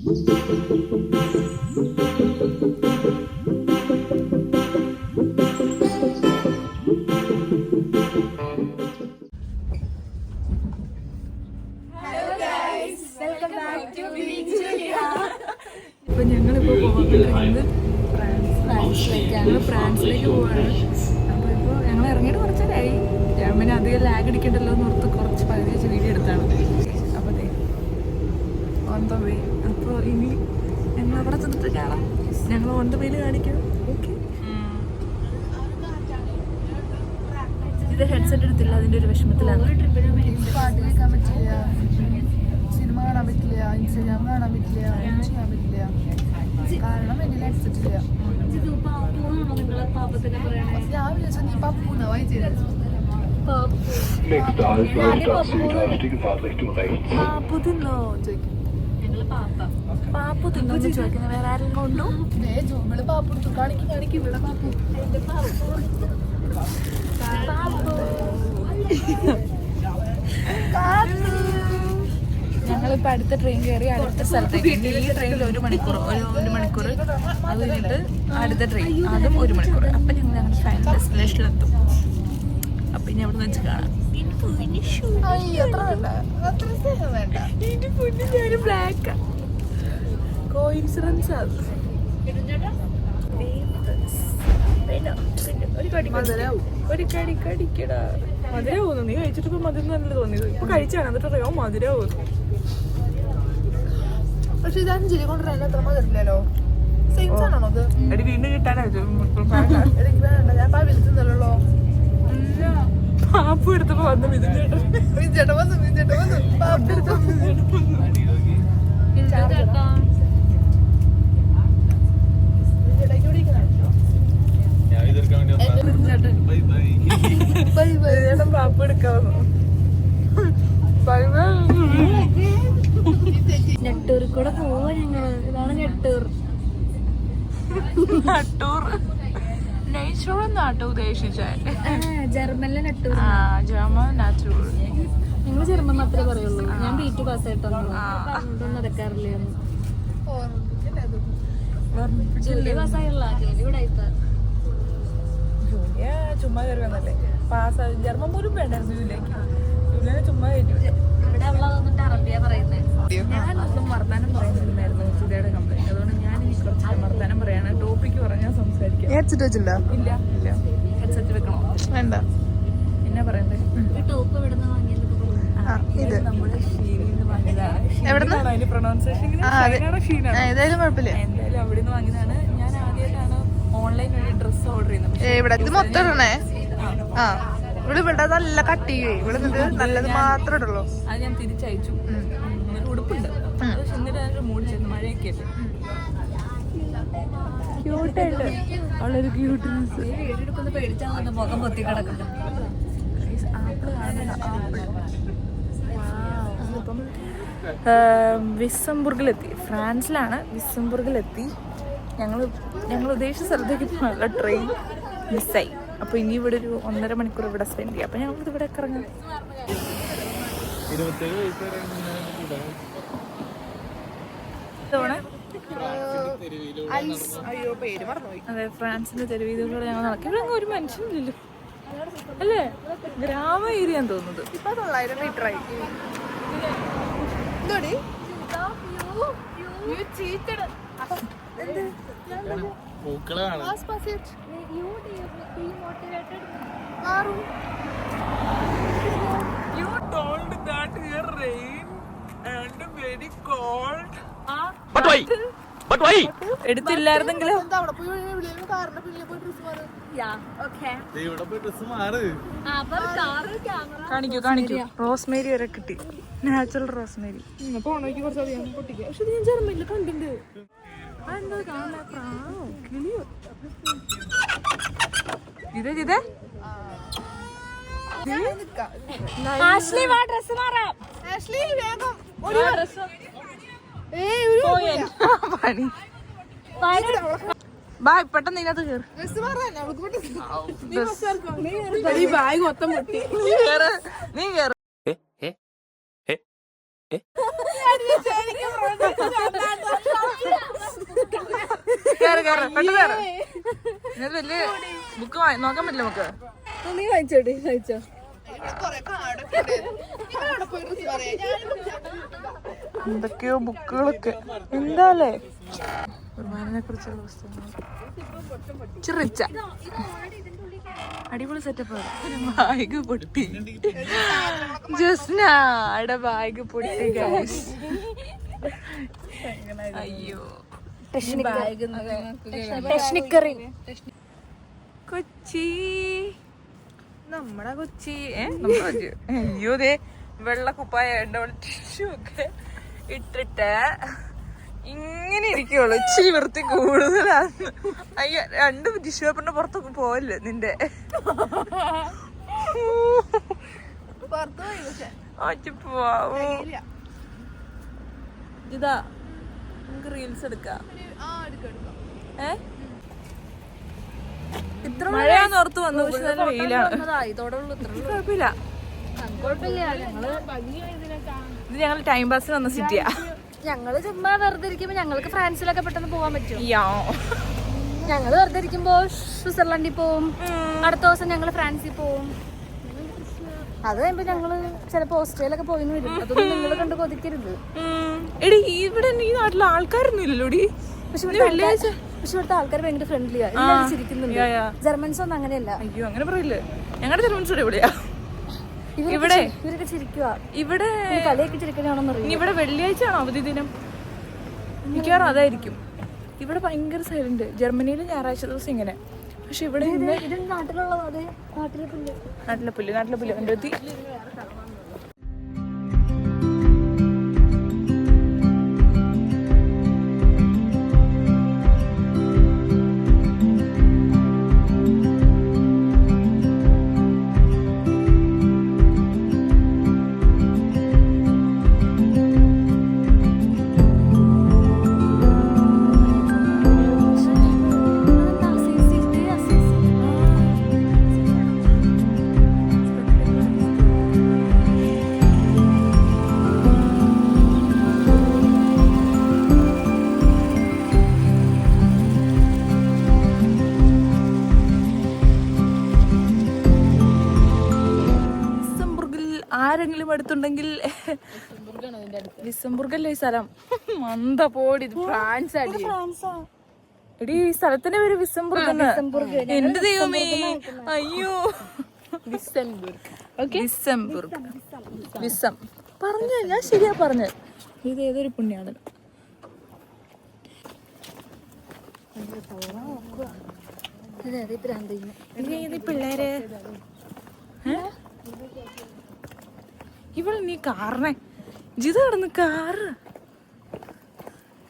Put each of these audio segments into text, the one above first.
ഇപ്പൊ ഞങ്ങളിപ്പോ പോകുന്നത് ഫ്രാൻസിലേക്ക് പോവാണ്. അപ്പൊ ഇപ്പൊ ഞങ്ങൾ ഇറങ്ങിയിട്ട് കുറച്ചേരായി. ഞാൻ പിന്നെ അധികം ലാഗ് അടിക്കണ്ടല്ലോ എന്ന് ഓർത്ത് കുറച്ച് പകുതി വെച്ച് വീഡിയോ എടുത്താണ്. അപ്പൊ ഓൺ ദ വേ. അപ്പോൾ ഇനി ഞങ്ങൾ അവിടെ ചെന്നിട്ട് കാണാം. ഞങ്ങൾ ഓൺ ദ വേയിൽ കാണിക്കാം. ഓക്കെ. ഇത് ഹെഡ്സെറ്റ് എടുത്തില്ല, അതിന്റെ ഒരു വിഷമത്തിലാണ്. പാട്ട് കേൾക്കാൻ പറ്റില്ല, സിനിമ കാണാൻ പറ്റില്ല, ഇൻസ്റ്റാഗ്രാം കാണാൻ പറ്റില്ല, ഒന്നും ചെയ്യാൻ പറ്റില്ല. കാരണം എൻ്റെ ഹെഡ്സെറ്റ് ഇല്ല. ഞാൻ വിചാരിച്ചു നീ പപ്പൂന്ന് വായിച്ചത്. പാപ്പു തിന്നോ ചോദിക്കും. പാപ്പു തിന്നോ ചോദിക്കുന്ന വേറെ ആരും കൊണ്ടു. ഇവിടെ പാപ്പു എടുത്തു കാണിക്കും. ഇവിടെ പാപ്പു ഞങ്ങളിപ്പോൾ അടുത്ത ട്രെയിൻ കയറി അടുത്ത സ്ഥലത്തേക്ക്. ഈ ട്രെയിനിൽ ഒരു മണിക്കൂർ അത് കഴിഞ്ഞിട്ട് അടുത്ത ട്രെയിൻ, അതും 1 മണിക്കൂർ. അപ്പം ഞങ്ങൾ ഞങ്ങളുടെ ഫൈനൽ ഡെസ്റ്റിനേഷനിലെത്തും. അപ്പം ഇനി അവിടെ നിന്ന് വെച്ച് കാണാം. ബ്ലാക്ക് കോയിൻസിഡൻസ് അത്. ഒരു കടി കടിക്കടാ. മധുര പോകുന്നു. നീ കഴിച്ചിട്ട് ഇപ്പൊ മധുരം നല്ല തോന്നിയത്. ഇപ്പൊ കഴിച്ചാണ് എന്നിട്ട് അറിയോ മധുര പോകുന്നു. പക്ഷെ ഇത് 5 കൊണ്ടുവരാൻ അത്ര മധുരല്ലോ. എടി വീണ്ടും കിട്ടാനോ ഞാൻ പാവില്ലോ. പാപ്പു എടുത്തപ്പോ വന്നു വിജയേട്ടൻ വന്നു പാപ്പു എടുത്തപ്പോ പാപ്പു എടുക്കാവുന്നു. നെട്ടൂർ കൂടെ പോവാ ഞങ്ങള്. ഇതാണ് നെട്ടൂർ. നാട്ടോ ഉദ്ദേശിച്ചാൽ ജർമ്മനിലെ നെട്ടൂർ. ജർമ്മൻ നാട്ടൂർ. നിങ്ങൾ ജർമ്മൻ മാത്രമേ പറയുള്ളൂ. ഞാൻ B2 പാസ്സായിട്ടോ നടക്കാറില്ല. ചുമ്മാ കയറി വന്നല്ലേ പാസ്. ജർമ്മൻ പോലും വേണ്ടായിരുന്നു ജൂലിലേക്ക്. ജൂലിനെ ചുമ്മാ കയറ്റി. ഞാനൊന്നും വർത്താനം പറയുന്നില്ലായിരുന്നു സുധയുടെ കംപ്ലൈന്റ്. അതുകൊണ്ട് ഞാൻ ഇനി കുറച്ച് വർത്താനം പറയാണ്. ടോപ്പിക്ക് പറഞ്ഞാൽ സംസാരിക്കാം. ഇല്ല ഹെഡ്സെറ്റ് വെക്കണോ? വേണ്ട. എന്നാ പറയണ്ടേ? നമ്മള് ഷീനിന്ന് വാങ്ങിയതാണ്. അതിന്റെ പ്രൊണൗൺസിയേഷൻ എന്തായാലും കുഴപ്പമില്ല. എന്തായാലും അവിടെ നിന്ന് വാങ്ങിയതാണ്. ഞാൻ ആദ്യമായിട്ടാണ് ഓൺലൈൻ വഴി ഡ്രസ്സ് ഓർഡർ ചെയ്യുന്നത്. ഇവിടെ നല്ല കട്ട് ചെയ്യേ. ഇവിടെ നല്ലത് മാത്രമേ ഇടുള്ളൂ. അത് ഞാൻ തിരിച്ചയച്ചു. ഉടുപ്പുണ്ട്. പക്ഷെ എന്നിട്ട് അതിന്റെ മൂടി ചെന്ന് മഴയൊക്കെ അല്ലേ. ക്യൂട്ടായിട്ട് വളരെ ക്യൂട്ട്നെസ്. വീടെടുക്കുന്ന പേടിച്ചാൽ മുഖം പൊത്തി കിടക്കുന്നു. ആപ്പിൾ കാണുന്നില്ല. വിസ്സംബുർഗിലെത്തി. ഫ്രാൻസിലാണ്. വിസ്സംബുർഗിലെത്തി. ഞങ്ങൾ ഉദ്ദേശിച്ച സ്ഥലത്തേക്ക് പോകാനുള്ള ട്രെയിൻ മിസ്സായി. അപ്പോൾ ഇനി ഇവിടെ ഒരു 1.5 മണിക്കൂർ ഇവിടെ സ്പെൻഡ് ചെയ്യാം. അപ്പോൾ ഞങ്ങൾക്ക് ഇവിടെ ഇറങ്ങാം. അതെ, ഫ്രാൻസിന്റെ തെരുവീതികളിലൂടെ ഞങ്ങൾ നടക്കും. ഇവിടെ ഒരു മനുഷ്യനില്ലല്ലോ അല്ലേ? ഗ്രാമ ഏരിയ തോന്നുന്നത്. ഇപ്പൊ 900 മീറ്ററായി. You told that here rain and very cold. But why? എടുത്തില്ലായിരുന്നെങ്കിലോ? കാണിക്കൂ. റോസ്മേരി വരെ കിട്ടി. Natural Rosemary. പോണോക്ക് കുറച്ചധികം പൊട്ടിക്കുക. പക്ഷെ ഞാൻ ജർമ്മനിൽ കണ്ടിട്ടുണ്ട്. എന്താ കാണാൻ കിളിയോ? ഇതേ ആഷ്ലി വാ ഡ്രസ് മാറാം. ആഷ്ലി വേഗം ഒരു ഡ്രസ്. പണി ബായ് പെട്ടെന്ന് ഇതിനകത്ത് കേറ്. ബാഗ് മൊത്തം പൊട്ടി. നീ കേറ്. വലിയ ബുക്ക് നോക്കാൻ പറ്റില്ല നമുക്ക്. നീ വായിച്ചോട്ടെ, വായിച്ചോ. എന്തൊക്കെയോ ബുക്കുകളൊക്കെ എന്താല്ലേ കുർബാനെ കുറിച്ചുള്ള പുസ്തകങ്ങൾ. ചിറിച്ച അടിപൊളി സെറ്റപ്പ്. ബാഗ് പൊട്ടി, ജസ്നയുടെ ബാഗ് പൊട്ടി ഗൈസ്. അയ്യോ കൊച്ചി, നമ്മടെ കൊച്ചി. അയ്യോ ദേ വെള്ള കുപ്പായ ടിഷ്യൂ ഒക്കെ ഇട്ടിട്ട് ഇങ്ങനെ ഇരിക്കുള്ളൂ. ഇച്ചിരി വൃത്തി കൂടുതലാണ്. അയ്യോ 2 ടിഷ്യൂ പേപ്പറിന്റെ പുറത്തൊക്കെ പോവല്ലേ നിന്റെ. ഇതാ നമുക്ക് റീൽസ് എടുക്കാം. ഇത്ര മഴയാന്ന് ഓർത്ത് വന്നു, പക്ഷെ നല്ല വെയിലാണ്. കുഴപ്പമില്ല, ഇത് ഞങ്ങൾ ടൈം പാസിന് വന്ന സിറ്റിയാ. ഞങ്ങള് ചുമ്മാ വെറുതെ ഇരിക്കുമ്പോ ഞങ്ങൾക്ക് ഫ്രാൻസിലൊക്കെ പെട്ടെന്ന് പോകാൻ പറ്റും. ഞങ്ങള് വെറുതെ ഇരിക്കുമ്പോ സ്വിറ്റ്സർലൻഡിൽ പോവും, അടുത്ത ദിവസം ഞങ്ങള് ഫ്രാൻസിൽ പോവും. അത് കഴിയുമ്പോ ഞങ്ങള് ചിലപ്പോ ഓസ്ട്രേലിയൊക്കെ പോയിന്ന് വരും. അതൊന്നും നിങ്ങൾ കണ്ട് കൊതിക്കരുത്. എടി ഇവിടെ ഈ നാട്ടിലെ ആൾക്കാരൊന്നും ഇല്ലല്ലോടി. പക്ഷെ ഇവിടുത്തെ ആൾക്കാർ ഭയങ്കര ഫ്രണ്ട്ലിയാ, എല്ലാവരും ചിരിക്കുന്നുണ്ട്. ജർമ്മൻസ് ഒന്നും അങ്ങനെയല്ല. അയ്യോ അങ്ങനെ പറയില്ലേ, ഞങ്ങളുടെ ജർമ്മൻസ് എവിടെയാ? ഇവിടെ ഇവരൊക്കെ ചിരിക്കുക. ഇവിടെ കളിയൊക്കെ ചിരിക്കണോന്ന് അറിയാം. ഇവിടെ വെള്ളിയാഴ്ച ആണോ അവധി ദിനം? മിക്കവാറും അതായിരിക്കും. ഇവിടെ ഭയങ്കര സൈലന്റ്. ജർമ്മനിയിൽ ഞായറാഴ്ച ദിവസം ഇങ്ങനെ. പക്ഷെ ഇവിടെ നാട്ടിലെ പുല്ല് എൻ്റെ എത്തി. ആരെങ്കിലും അടുത്തുണ്ടെങ്കിൽ ലിസംബുർഗല്ലേ ഈ സ്ഥലം? മന്ദ പോടി, ഫ്രാൻസ് എടി. ഈ സ്ഥലത്തിന്റെ പേര് വിസംബുർഗ്. എന്റെ ദൈവമേ, അയ്യോ വിസം പറഞ്ഞു. ഞാൻ ശരിയാ പറഞ്ഞു. ഇത് ഏതൊരു പുണ്യാണ്. പിള്ളേര് ഇവൾ നീ കാറിനെ ജിത കിടന്ന് കാറ്.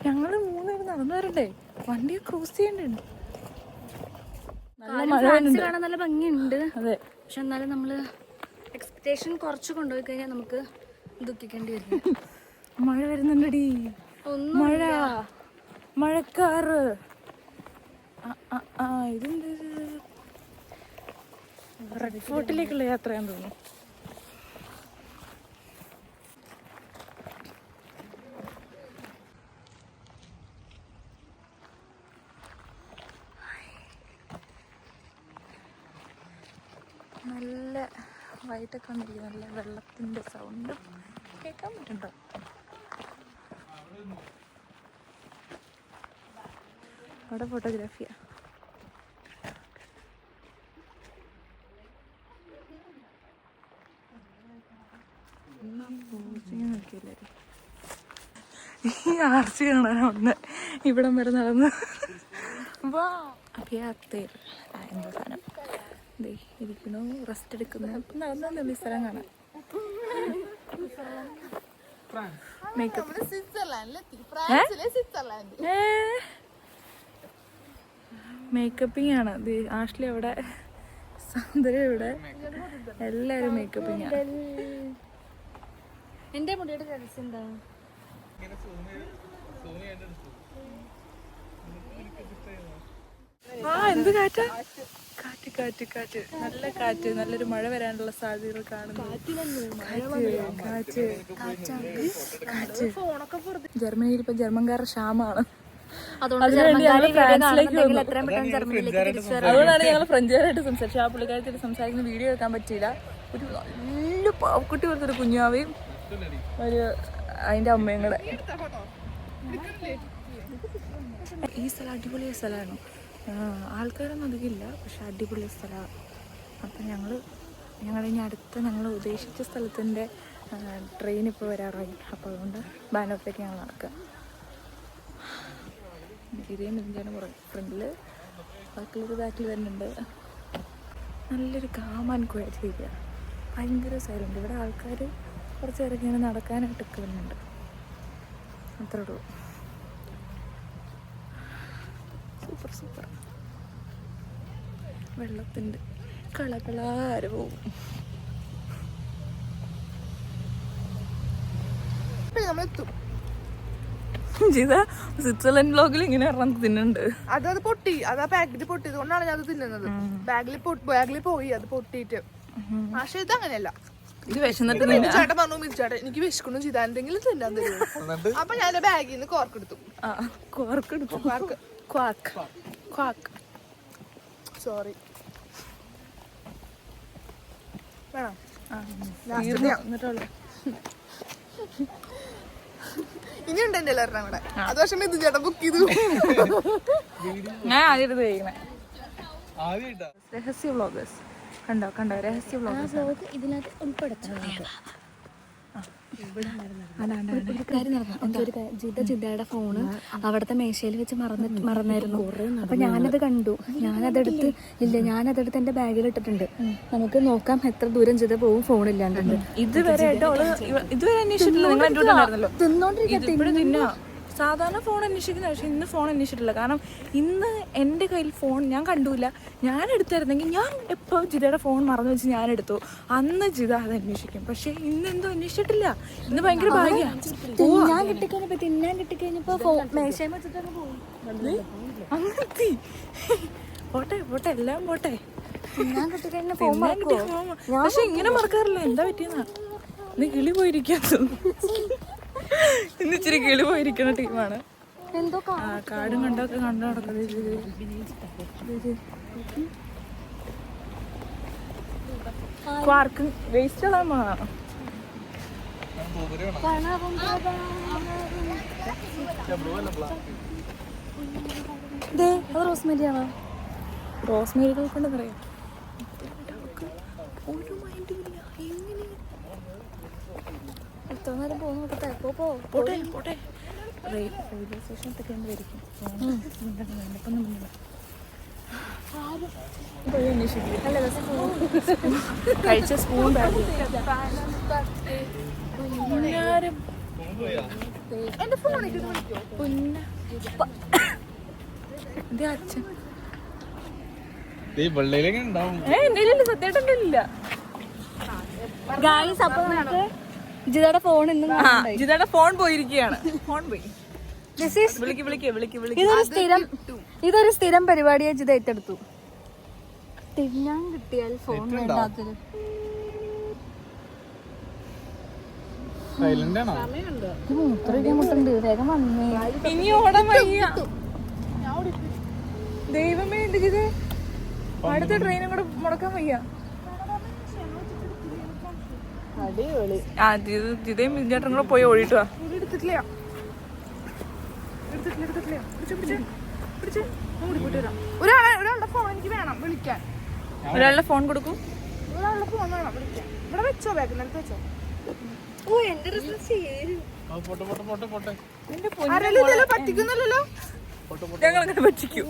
ഞങ്ങള് 3 പേര് നടന്നു വരണ്ടേ, വണ്ടിയെ ക്രോസ് ചെയ്യണ്ടുണ്ട്. നല്ല ഭംഗിയുണ്ട്. അതെ, പക്ഷെ എന്നാലും നമ്മള് എക്സ്പെക്ടേഷൻ കുറച്ച് കൊണ്ടുപോയി കഴിഞ്ഞാൽ നമുക്ക് ദുഃഖിക്കേണ്ടി വരും. മഴ വരുന്നുണ്ടടി, മഴക്കാറ്. ഇതെന്ത് റെഡ് ഫോർട്ടിലേക്കുള്ള യാത്രയാന്ന് തോന്നുന്നു. നല്ല വൈറ്റൊക്കെ വന്നിരിക്കും. നല്ല വെള്ളത്തിൻ്റെ സൗണ്ട് കേൾക്കാൻ പറ്റുന്നുണ്ടോ? അവിടെ ഫോട്ടോഗ്രാഫിയാ. ഈ ആർച്ച് കാണാനാ വന്ന് ഇവിടം വരെ നടന്ന്. അഭിയാത്തേർ എന്താ സാധനം ഇരിക്കണു, റെസ്റ്റ് എടുക്കുന്നു. അപ്പം നടന്നു ഈ സ്ഥലം കാണാം. മേക്കപ്പിംഗ് ആണ്. ആഷ്ലി അവിടെ, സൗന്ദര്യം ഇവിടെ, എല്ലാരും മേക്കപ്പിംഗ് ആണ്. എന്റെ മുടിയുടെ രഹസ്യം എന്താ? എന്ത് കാറ്റാ, കാറ്റ് കാറ്റ് കാറ്റ്, നല്ല കാറ്റ്. നല്ലൊരു മഴ വരാനുള്ള സാധ്യതകൾ കാണുന്നു. കാറ്റ്. ജർമ്മനിയിൽ ഇപ്പൊ ജർമ്മൻകാരുടെ ക്ഷാമാണ്. അതുകൊണ്ട് ജർമ്മൻകാരി വീഡിയോ കാണുന്നുണ്ടെങ്കിൽ എത്രയും പെട്ടെന്ന് ജർമ്മനിലേക്ക് തിരിച്ചു വരാം. അതുകൊണ്ടാണ് ഞങ്ങൾ ഫ്രഞ്ചുകാരായിട്ട് സംസാരിച്ചത്. ആ പുള്ളിക്കാരത്തിൽ സംസാരിക്കുന്ന വീഡിയോ എടുക്കാൻ പറ്റിയില്ല. ഒരു നല്ല പാവക്കുട്ടി പോലത്തെ ഒരു കുഞ്ഞാവയും അതിന്റെ അമ്മയും കൂടെ. ഈ സ്ഥലം അടിപൊളിയ സ്ഥലമാണ്. ആൾക്കാരൊന്നും അധികമില്ല, പക്ഷെ അടിപൊളിയ സ്ഥലമാണ്. അപ്പം ഞങ്ങളിനി അടുത്ത ഞങ്ങൾ ഉദ്ദേശിച്ച സ്ഥലത്തിൻ്റെ ട്രെയിൻ ഇപ്പോൾ വരാറായി. അപ്പോൾ അതുകൊണ്ട് ബാനോപ്പിലേക്ക് ഞങ്ങൾ നടക്കുക. ഇതേ മിതിഞ്ചാണ് ഫ്രണ്ടിൽ, ബാക്കിൽ വരുന്നുണ്ട്. നല്ലൊരു കാമാൻ കോയാറ്റ് ഏരിയ, ഭയങ്കര സൈലൻ്റ്. ഇവിടെ ആൾക്കാർ കുറച്ച് നേരം ഇങ്ങനെ നടക്കാനായിട്ടൊക്കെ വരുന്നുണ്ട്. അത്രേ ഉള്ളൂ. സൂപ്പർ വെള്ളത്തിൻ്റെ കളകളാരവും. സ്വിറ്റ്സർലൻഡ് ബ്ലോഗിൽ ഇങ്ങനെ ഒരെണ്ണം തിന്നുന്നുണ്ട്. അത് പൊട്ടി, അത് ആ പാക്കറ്റ് പൊട്ടിയത് കൊണ്ടാണ് ഞാൻ അത് തിന്നുന്നത്. ബാഗിൽ പോയി അത് പൊട്ടിയിട്ട്. പക്ഷെ ഇത് അങ്ങനെയല്ല. ഇത് വിശന്നിട്ട് ചേട്ടൻ പറഞ്ഞു, മിരിച്ചേട്ടൻ എനിക്ക് വിശക്കണം ചെയ്താൽ എന്തെങ്കിലും തിന്നാൻ തരുമോ? അപ്പൊ ഞാൻ ബാഗിൽ നിന്ന് കോർക്കെടുത്തു. സോറി വേണം. ഇനിയുണ്ട് എന്റെ എല്ലാവരും കൂടെ. അത് പക്ഷെ ഇത് ചേട്ടൻ ബുക്ക് ചെയ്തു. ഞാൻ ആദ്യം കഴിക്കണേ രഹസ്യ വ്ളോഗേഴ്സ്. കണ്ടോ രഹസ്യ വ്ളോഗേഴ്സ് ഇതിനകത്ത് ഉൾപ്പെടുത്താം. ജിതയുടെ ഫോണ് അവിടുത്തെ മേശയിൽ വെച്ച് മറന്നായിരുന്നു. അപ്പൊ ഞാനത് കണ്ടു. ഞാനതെടുത്ത് എന്റെ ബാഗിൽ ഇട്ടിട്ടുണ്ട്. നമുക്ക് നോക്കാം എത്ര ദൂരം ജിത പോവും ഫോണില്ലാണ്ട്. ഇതുവരെ തിന്നോണ്ടിരിക്കട്ടെ. സാധാരണ ഫോൺ അന്വേഷിക്കുന്ന, പക്ഷെ ഇന്ന് ഫോൺ അന്വേഷിച്ചിട്ടില്ല. കാരണം ഇന്ന് എൻ്റെ കയ്യിൽ ഫോൺ ഞാൻ കണ്ടൂല. ഞാൻ എടുത്തായിരുന്നെങ്കിൽ ഞാൻ എപ്പോൾ ജിതയുടെ ഫോൺ മറന്നു വെച്ച് ഞാൻ എടുത്തു. അന്ന് ജിത അത് അന്വേഷിക്കും. പക്ഷെ ഇന്ന് എന്തോ അന്വേഷിച്ചിട്ടില്ല. ഇന്ന് ഭയങ്കര ഭാഗ്യമാണ്. തിന്നാൻ കിട്ടിക്കഴിഞ്ഞപ്പോ അങ്ങനത്തെ പോട്ടെ എല്ലാം പോട്ടെ. പക്ഷെ ഇങ്ങനെ മറക്കാറില്ല. എന്താ പറ്റിയെന്നാ ഇന്ന് കിളി പോയിരിക്കാത്ത. ഇന്ന് ഇച്ചിരി കിളി പോയിരിക്കുന്ന ടീമാണ്. കാടും കണ്ടൊക്കെ കണ്ടു നടക്കുന്നത്. ക്വാർക്ക് വേസ്റ്റ് ഇടാൻ റോസ്മേരിയാണോ? റോസ്മേരി കൊണ്ടെന്ന് പറയാം. ഒരു മൈൻഡും ഇല്ല. എങ്ങനെ എത്ര നേരം പോകുന്നു നോക്കട്ടെ. പോട്ടെ റെയിൽവേ സ്റ്റേഷനൊക്കെ ആയിരിക്കും. കഴിച്ച സ്പൂൺ അച്ഛൻ എന്റെ സത്യമായിട്ടൊന്നുമില്ല. ജിതയുടെ ഫോൺ ജിതയുടെ ഫോൺ പോയിരിക്കുകയാണ്. ഫോൺ പോയി. ഇതൊരു സ്ഥിരം പരിപാടിയെ ജിത ഏറ്റെടുത്തു. തിന്നാൻ കിട്ടിയാൽ ഫോൺ വേണ്ടാത്തത്. മുട്ടുണ്ട്. വേഗം വന്നേ. ഇനി ഓടാൻ വയ്യ. ദൈവമേ ഉണ്ട് ജിത. അടുത്ത ട്രെയിനും കൂടെ മുടക്കാൻ വയ്യ. ജിതയും ചേട്ടൻ കൂടെ പോയി ഓടിട്ടുവാ. ഒരാളുടെ ഫോൺ എനിക്ക് വേണം വിളിക്കാൻ. ഒരാളുടെ ഫോൺ കൊടുക്കും. ഒരാളുടെ ഫോൺ വേണം വിളിക്കാൻ. ഇവിടെ വെച്ചോ, ബാഗിനടുത്ത് വെച്ചോ. പറ്റിക്കുന്നില്ലല്ലോ. ഞങ്ങളങ്ങനെ പറ്റിക്കും.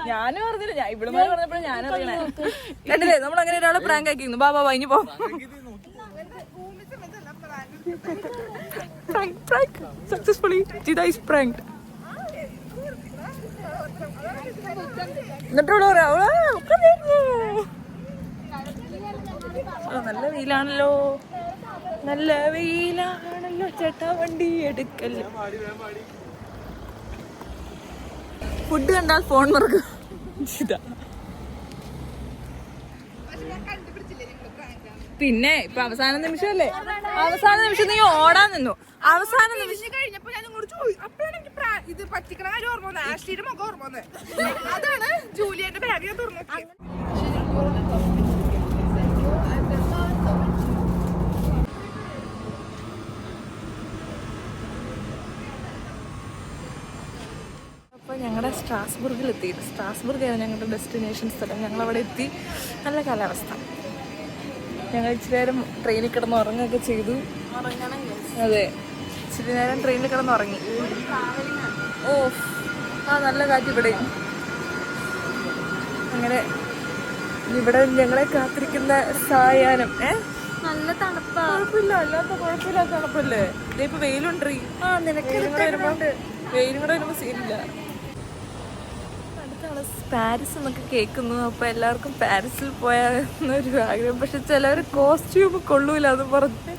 ഞാനും അറിഞ്ഞില്ല. ഞാൻ ഇവിടെ പറഞ്ഞപ്പോഴും ഞാൻ അറിയണേ. കണ്ടില്ലേ, നമ്മൾ അങ്ങനെ ഒരാളെ പ്രാങ്ക് ആക്കിയിരുന്നു. ബാബാ ഇനി പോ. Successfully Jitha is pranked. എന്നിട്ടുള്ള നല്ല വെയിലാണല്ലോ, നല്ല വെയിലാണല്ലോ ചേട്ടാ, വണ്ടി എടുക്കല്ലോ. ഫുഡ് കണ്ടാൽ ഫോൺ മറക്കും. പിന്നെ ഇപ്പൊ അവസാന നിമിഷമല്ലേ, അവസാന നിമിഷം നീ ഓടാൻ നിന്നു. അവസാന നിമിഷം കഴിഞ്ഞപ്പോ ഞാൻ ഇങ്ങോട്ട് ചോദിച്ചു. അപ്പോഴാണ് എനിക്ക് ഇത് പറ്റിക്കണ കാര്യം ഓർമ്മ വന്നത്. ആഷ്ലിയുടെ മുഖം ഓർമ്മ വന്നത്. അതാണ് ജൂലിയന്റെ ബാഗ് ഞാൻ തുറന്നു. അപ്പോൾ ഞങ്ങളുടെ സ്ട്രാസ്ബുർഗിലെത്തി. സ്ട്രാസ്ബുർഗായിരുന്നു ഞങ്ങളുടെ ഡെസ്റ്റിനേഷൻ സ്ഥലം. ഞങ്ങളവിടെ എത്തി. നല്ല കാലാവസ്ഥ. ഞങ്ങൾ ഇച്ചിരി നേരം ട്രെയിനിൽ കിടന്ന് ഉറങ്ങുകയൊക്കെ ചെയ്തു. അതെ, ഇച്ചിരി നേരം ട്രെയിനിൽ കിടന്ന് ഉറങ്ങി. ഓ ആ നല്ല കാറ്റ് ഇവിടെ. അങ്ങനെ ഇവിടെ ഞങ്ങളെ കാത്തിരിക്കുന്ന സായാഹ്നം. നല്ല തണുപ്പാ. കുഴപ്പമില്ല, കുഴപ്പമില്ലാത്ത തണുപ്പല്ലേ. ഇപ്പൊ വെയിലുണ്ട്. വെയിലും കൂടെ വരുമ്പോ സീനില്ല. അടുത്താണ് പാരീസ് എന്നൊക്കെ കേൾക്കുന്നു. അപ്പൊ എല്ലാവർക്കും പാരീസിൽ പോയാന്നൊരു ആഗ്രഹം. പക്ഷെ ചിലവർ കോസ്റ്റ്യൂം കൊള്ളൂല എന്ന് പറഞ്ഞ്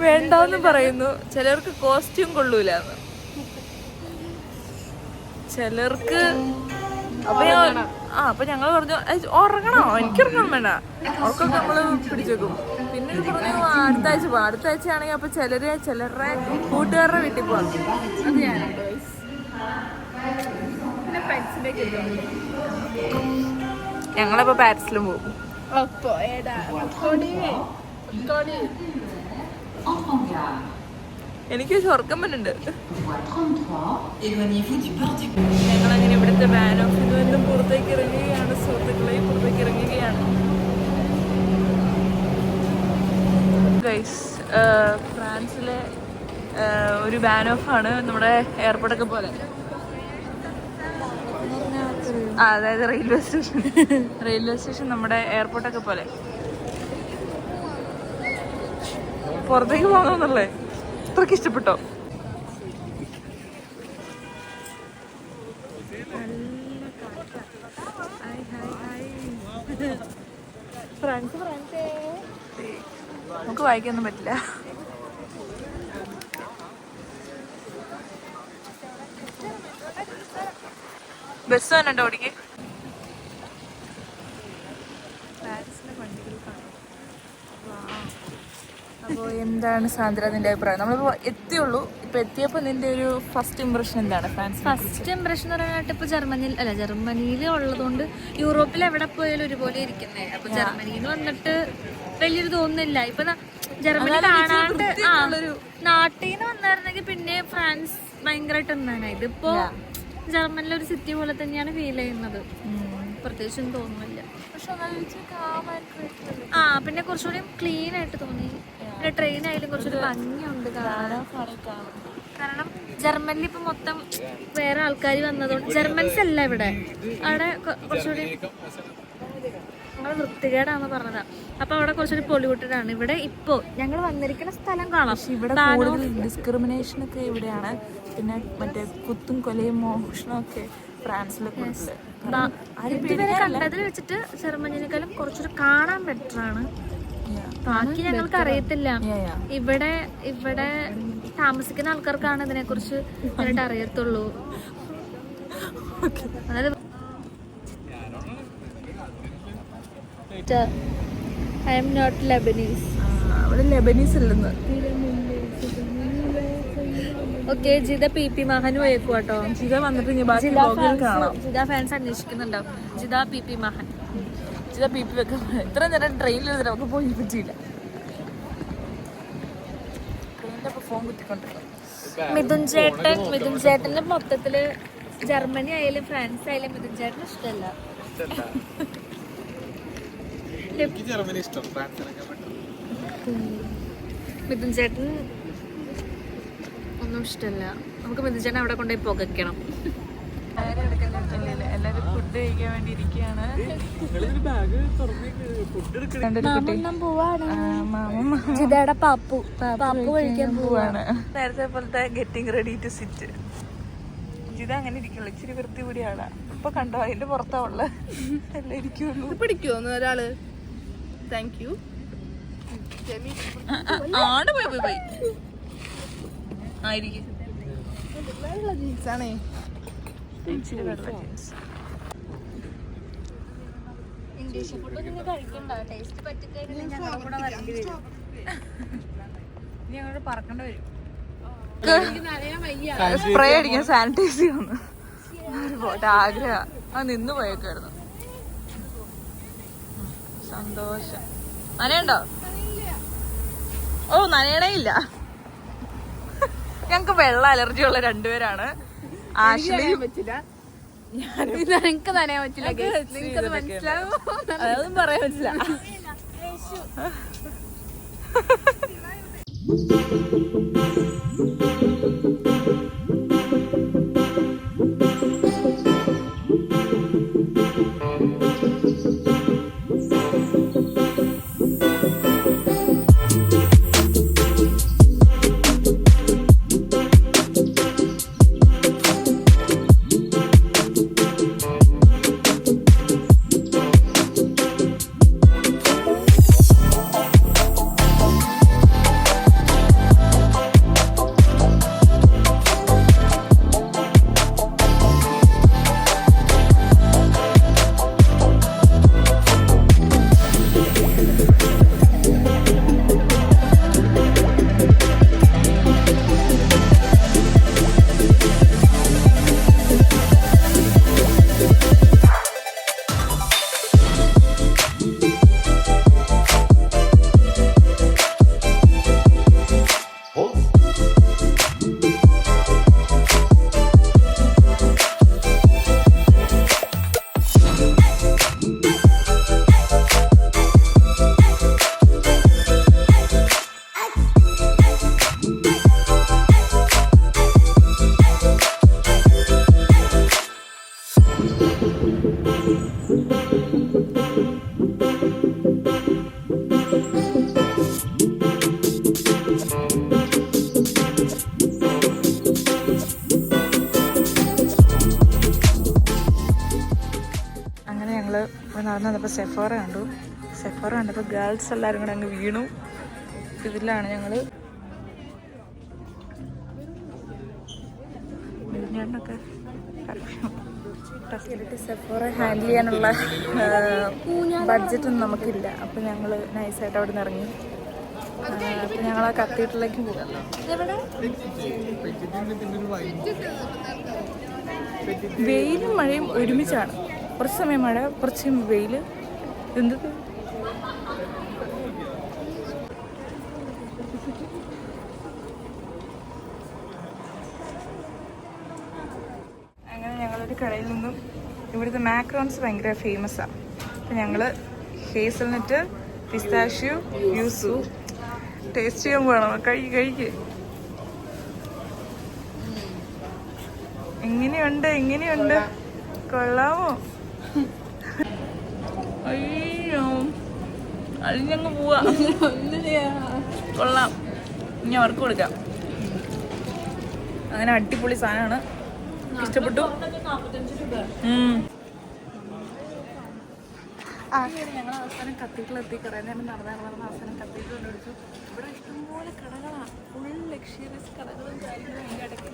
വേണ്ടാന്ന് പറയുന്നു. ചിലർക്ക് കോസ്റ്റ്യൂം കൊള്ളൂലെന്ന്, ചിലർക്ക്. അപ്പൊ ഞങ്ങൾ പറഞ്ഞു ഉറങ്ങണോ, എനിക്കുറങ്ങാൻ വേണ്ട, അവർക്കൊക്കെ നമ്മള് പിടിച്ചേക്കും. പിന്നെ പറഞ്ഞു അടുത്ത ആഴ്ച പോവാം. അടുത്ത ആഴ്ച ആണെങ്കിൽ അപ്പൊ ചിലരുടെ കൂട്ടുകാരുടെ വീട്ടിൽ പോവാം. അത് ഞാനുണ്ട്. ഞങ്ങളപ്പോ പാരീസിലും പോകും. എനിക്ക് സ്വർഗം പറ്റുന്നുണ്ട്. ഞങ്ങളങ്ങനെ ഇവിടുത്തെ വാൻ ഓഫിൽ നിന്നും പുറത്തേക്ക് ഇറങ്ങുകയാണ്. സുഹൃത്തുക്കളെ പുറത്തേക്ക് ഇറങ്ങുകയാണ്. ഗൈസ്, ഫ്രാൻസിലെ ഒരു വാൻ ഓഫ് ആണ് നമ്മുടെ എയർപോർട്ടൊക്കെ പോലെ. അതായത് റെയിൽവേ സ്റ്റേഷൻ നമ്മുടെ എയർപോർട്ടൊക്കെ പോലെ. പുറത്തേക്ക് പോകണമെന്നല്ലേ അത്രയ്ക്ക് ഇഷ്ടപ്പെട്ടോ? നമുക്ക് വായിക്കാനൊന്നും പറ്റില്ല. ബസ് തന്നെ ഉണ്ടോ ഓടിക്ക്? പാരീസിലെ വണ്ടികൾ കാണാം. അപ്പോൾ എന്താണ് സാന്ദ്ര നിന്റെ അഭിപ്രായം? നമ്മളിപ്പോൾ എത്തിയുള്ളൂ. ഇപ്പൊ എത്തിയപ്പോൾ നിന്റെ ഒരു ഫസ്റ്റ് ഇംപ്രഷൻ എന്താണ്? ഫസ്റ്റ് ഇംപ്രഷൻ എന്ന് പറയാനായിട്ട് ഇപ്പൊ ജർമ്മനിയിൽ ഉള്ളതുകൊണ്ട് യൂറോപ്പിൽ എവിടെ പോയാലും ഒരുപോലെ ഇരിക്കുന്നേ. അപ്പൊ ജർമ്മനിയിൽ വന്നിട്ട് വലിയൊരു തോന്നുന്നില്ല. ഇപ്പൊ ജർമ്മനി കാണാണ്ട് നാട്ടിൽ നിന്ന് വന്നായിരുന്നെങ്കിൽ പിന്നെ ഫ്രാൻസ് ഭയങ്കരമായിട്ട് എന്താണ്. ഇതിപ്പോ ജർമ്മനിലെ ഒരു സിറ്റി പോലെ തന്നെയാണ് ഫീൽ ചെയ്യുന്നത്. പ്രത്യേകിച്ചൊന്നും തോന്നുന്നില്ല. പിന്നെ കുറച്ചുകൂടി ക്ലീൻ ആയിട്ട് തോന്നി. പിന്നെ ട്രെയിൻ ആയാലും കുറച്ചൊരു ഭംഗിയുണ്ട് കാണാൻ. കാരണം ജർമ്മനിൽ ഇപ്പൊ മൊത്തം വേറെ ആൾക്കാർ വന്നതുകൊണ്ട് ജർമ്മൻസ് അല്ല ഇവിടെ. അവിടെ കുറച്ചുകൂടി ഞങ്ങൾ വൃത്തികേടാന്ന് പറഞ്ഞതാ. അപ്പൊ അവിടെ കുറച്ചൊരു പൊല്യൂട്ടഡ് ആണ്. ഇവിടെ ഇപ്പോ ഞങ്ങൾ വന്നിരിക്കുന്ന സ്ഥലം കാണാം. ഇവിടെ ഡിസ്ക്രിമിനേഷൻ ഒക്കെ ഇവിടെയാണ്. പിന്നെ മറ്റേ കുത്തും കൊലയും മോഷണവും ഒക്കെ ഫ്രാൻസിലൊക്കെ ഇതുവരെ കണ്ടതിൽ വെച്ചിട്ട് ജർമ്മനിയേക്കാളും കുറച്ചൊരു കാണാൻ ബെറ്റർ ആണ്. ബാക്കി ഞങ്ങൾക്ക് അറിയത്തില്ല. ഇവിടെ താമസിക്കുന്ന ആൾക്കാർക്കാണ് ഇതിനെ കുറിച്ച് നന്നായിട്ട് അറിയത്തുള്ളൂ. അതായത് ഐ എം നോട്ട് ലെബനീസ്. അവിടെ ലെബനീസ് അല്ലെന്ന്. ഓക്കെ, ജിത PP മഹൻ പോയേക്കും കേട്ടോ. ജിത വന്നിട്ട് കാണാം. ജിത ഫാൻസ് അന്വേഷിക്കുന്നുണ്ടാവും. ജിത PP മഹൻ. ജിത PP വെക്കാം. എത്ര നേരം ട്രെയിനിൽ നമുക്ക് പോയി പറ്റിയില്ല. ട്രെയിനിലൊക്കെ ഫോൺ കുത്തിക്കൊണ്ടിരുന്നു. മിഥുൻ ചേട്ടന്റെ മൊത്തത്തില് ജർമ്മനി ആയാലും ഫ്രാൻസ് ആയാലും മിഥുൻ ചേട്ടന് ഇഷ്ടമല്ല. മിഥുൻ ചേട്ടൻ ഒന്നും ഇഷ്ടമല്ല. നമുക്ക് മിഥുൻ ചേട്ടൻ അവിടെ കൊണ്ടുപോയി പുകയ്ക്കണം. എല്ലാരും ഫുഡ് കഴിക്കാൻ വേണ്ടി ഇരിക്കുകയാണ്. ജിതയുടെ പാപ്പു കഴിക്കാൻ പോവാണ്. നേരത്തെ പോലത്തെ getting ready to sit. Jitha അങ്ങനെ ഇരിക്കുള്ളൂ. ഇച്ചിരി വൃത്തി കൂടിയാണ്. ഇപ്പൊ കണ്ടോ അതിന്റെ പുറത്താവുള്ള എല്ലാം ഇരിക്കുള്ളൂ. പിടിക്കുമോ ഒരാള്? Thank you. ആണ് പോയി ആയിരിക്കും. ഇച്ചിരി വെള്ള ജീൻസ്. ഇംഗ്ലീഷ് ഫുഡ് നിങ്ങൾ കഴിക്കണ്ട, ടേസ്റ്റ് പറ്റിക്കഴിഞ്ഞാൽ ഞങ്ങളുടെ കൂടെ വരേണ്ടി വരും. ഇനി അങ്ങോട്ട് പറക്കേണ്ടി വരും. വയ്യ. സ്പ്രേ അടിക്കാൻ സാനിറ്റൈസ് ചെയ്യുന്നു ഒരുപാട് ആഗ്രഹം. അത് നിന്ന് പോയേക്കായിരുന്നു. സന്തോഷം. നനയുണ്ടോ? ഓ നനയണേ ഇല്ല. ഞങ്ങക്ക് വെള്ള അലർജി ഉള്ള രണ്ടുപേരാണ്. ആശ്ലി പറ്റില്ല, എനിക്ക് നനയാൻ പറ്റില്ല. നിങ്ങൾക്കത് മനസ്സിലാവും. അതൊന്നും പറയാൻ പറ്റില്ല. നടന്നപ്പോൾ സെഫോറ കണ്ടു. സെഫോറ കണ്ടപ്പോൾ ഗേൾസ് എല്ലാവരും കൂടെ അങ്ങ് വീണു. ഇതിലാണ് ഞങ്ങൾ സെഫോറ ഹാൻഡിൽ ചെയ്യാനുള്ള ബഡ്ജറ്റൊന്നും നമുക്കില്ല. അപ്പം ഞങ്ങൾ നൈസായിട്ട് അവിടെ നിന്ന് ഇറങ്ങി. അപ്പം ഞങ്ങൾ ആ കത്തീഡ്രലിലേക്ക് പോകാം. വെയിലും മഴയും ഒരുമിച്ചാണ്. കുറച്ച് സമയം മഴ, കുറച്ച് വെയിൽ. എന്ത് അങ്ങനെ ഞങ്ങളൊരു കടയിൽ നിന്നും ഇവിടുത്തെ മാക്രോൺസ് ഭയങ്കര ഫേമസാണ്. അപ്പം ഞങ്ങൾ ഹേസൽനട്ട്, പിസ്താഷ്യൂ, യൂസു ടേസ്റ്റ് ചെയ്യാൻ പോകണം. കഴിക്ക്. എങ്ങനെയുണ്ട്? കൊള്ളാമോ? അയ്യോ അഴിഞ്ഞങ്ങ് പോവാ. കൊള്ളാം. ഇനി അവർക്ക് കൊടുക്കാം. അങ്ങനെ അടിപൊളി സാധനമാണ്. ഇഷ്ടപ്പെട്ടു. ഞങ്ങൾ അവസാനം കത്തീഡ്രലെത്തി. കുറേ നേരം നടന്ന അവസാനം കത്തീഡ്രൽ കണ്ടുപിടിച്ചു. ഇവിടെ ഇഷ്ടംപോലെ കടകളാണ്. ഫുൾ ലക്ഷറിയസ് കടകളും കാര്യങ്ങളും അതിൻ്റെ ഇടയ്ക്ക്.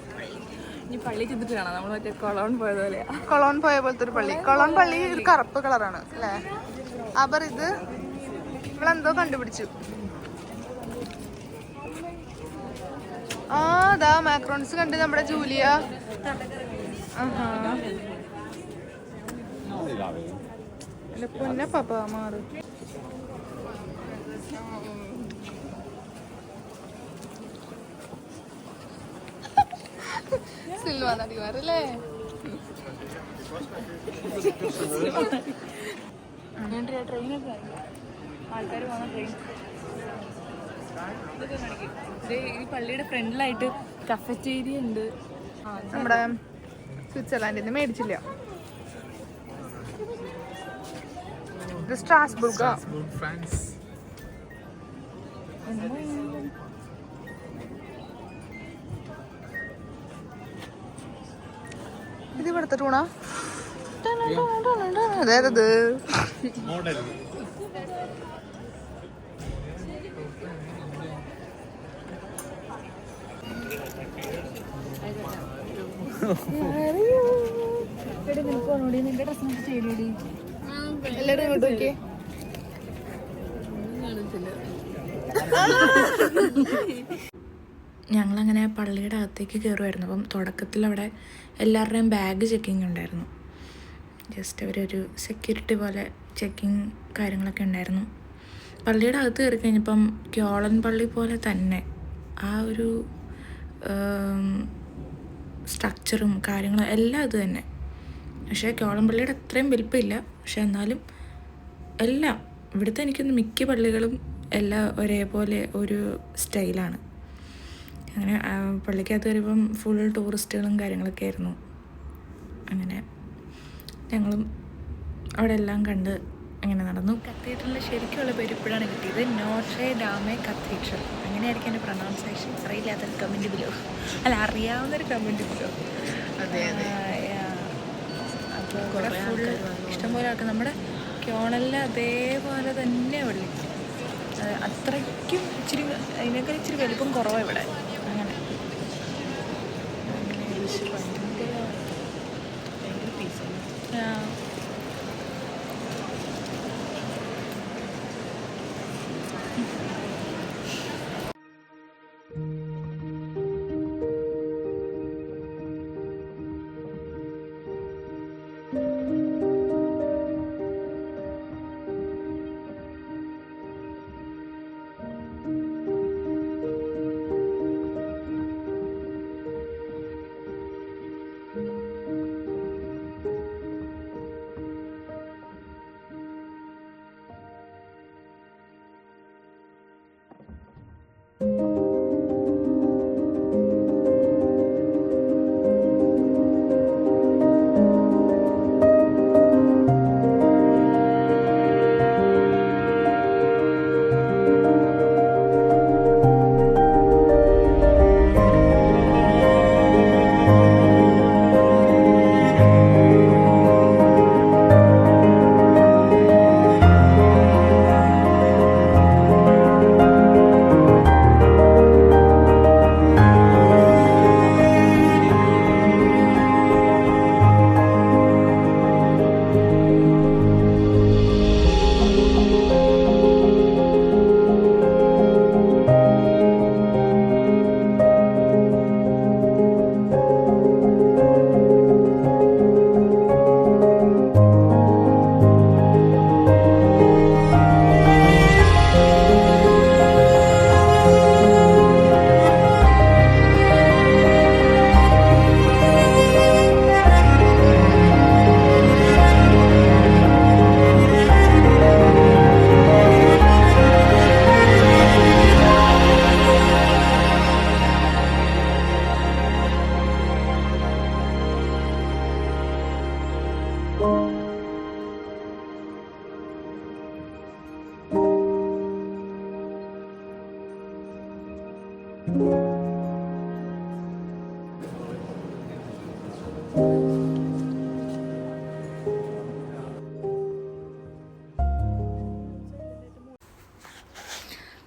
ഇനി പള്ളി ചെന്നിട്ട് കാണാം. നമ്മൾ മറ്റേ കൊളോൺ പോയത് പോലെയാ. കൊളോൺ പോയ പോലത്തെ ഒരു പള്ളി. കൊളോൺ പള്ളി ഒരു കറുപ്പ് കളറാണ് അല്ലേ? അവർ ഇത് ഇവളെന്തോ കണ്ടുപിടിച്ചു. ദാ മാക്രോൺസ് കണ്ട് നമ്മുടെ ജൂലിയ. പൊന്ന പപ്പ മാറ്. സിൽവ നടിമാരല്ലേ? ട്രെയിനൊക്കെ ആൾക്കാർ പോകുന്ന ട്രെയിൻ ഇതൊക്കെ കാണിക്കും. ഈ പള്ളിയുടെ ഫ്രണ്ടിലായിട്ട് കഫറ്റേരിയ ഉണ്ട്. നമ്മുടെ സ്വിറ്റ്സർലാൻഡിൽ നിന്ന് മേടിച്ചില്ല. ഇത് സ്ട്രാസ്ബുർഗ്, ഫ്രാൻസ്. ഇത് ഇവിടുത്തെ ടൂണാ? അതായത് നിന്റെ ഡ്രസ് ചെയ്തോടി. എല്ലാരും ഇങ്ങോട്ട് നോക്കിയേ. ഞങ്ങളങ്ങനെ പള്ളിയുടെ അകത്തേക്ക് കയറുമായിരുന്നു. അപ്പം തുടക്കത്തിൽ അവിടെ എല്ലാവരുടെയും ബാഗ് ചെക്കിങ് ഉണ്ടായിരുന്നു. ജസ്റ്റ് അവരൊരു സെക്യൂരിറ്റി പോലെ ചെക്കിങ് കാര്യങ്ങളൊക്കെ ഉണ്ടായിരുന്നു. പള്ളിയുടെ അകത്ത് കയറി കഴിഞ്ഞപ്പം ക്യോളൻ പള്ളി പോലെ തന്നെ ആ ഒരു സ്ട്രക്ചറും കാര്യങ്ങളും എല്ലാം ഇത് തന്നെ. പക്ഷേ ക്യോളൻ പള്ളിയുടെ അത്രയും വലിപ്പമില്ല. പക്ഷെ എന്നാലും എല്ലാം ഇവിടുത്തെ എനിക്കൊന്ന് മിക്ക പള്ളികളും എല്ലാം ഒരേപോലെ ഒരു സ്റ്റൈലാണ്. അങ്ങനെ പള്ളിക്കകത്ത് വരുമ്പം ഫുൾ ടൂറിസ്റ്റുകളും കാര്യങ്ങളൊക്കെ ആയിരുന്നു. അങ്ങനെ ഞങ്ങളും അവിടെ എല്ലാം കണ്ട് അങ്ങനെ നടന്നു. കത്തീഡ്രലിൻ്റെ ശരിക്കുള്ള പേര് ഇപ്പോഴാണ് കിട്ടിയത്. Notre Dame cathedral. അങ്ങനെയായിരിക്കും എൻ്റെ പ്രൊനൗൺസിയേഷൻ. അറിയില്ലാത്തൊരു കമൻറ്റ് ബിലോ, അല്ല അറിയാവുന്നൊരു കമൻറ്റ് ബിലോ. അപ്പോൾ ഇവിടെ ഫുൾ ഇഷ്ടംപോലെ ആൾക്ക് നമ്മുടെ ക്യോണലിൽ അതേപോലെ തന്നെ പള്ളി. അത്രയ്ക്കും ഇച്ചിരി അതിനേക്കാൾ ഇച്ചിരി വലുപ്പം കുറവാണ് ഇവിടെ. അങ്ങനെ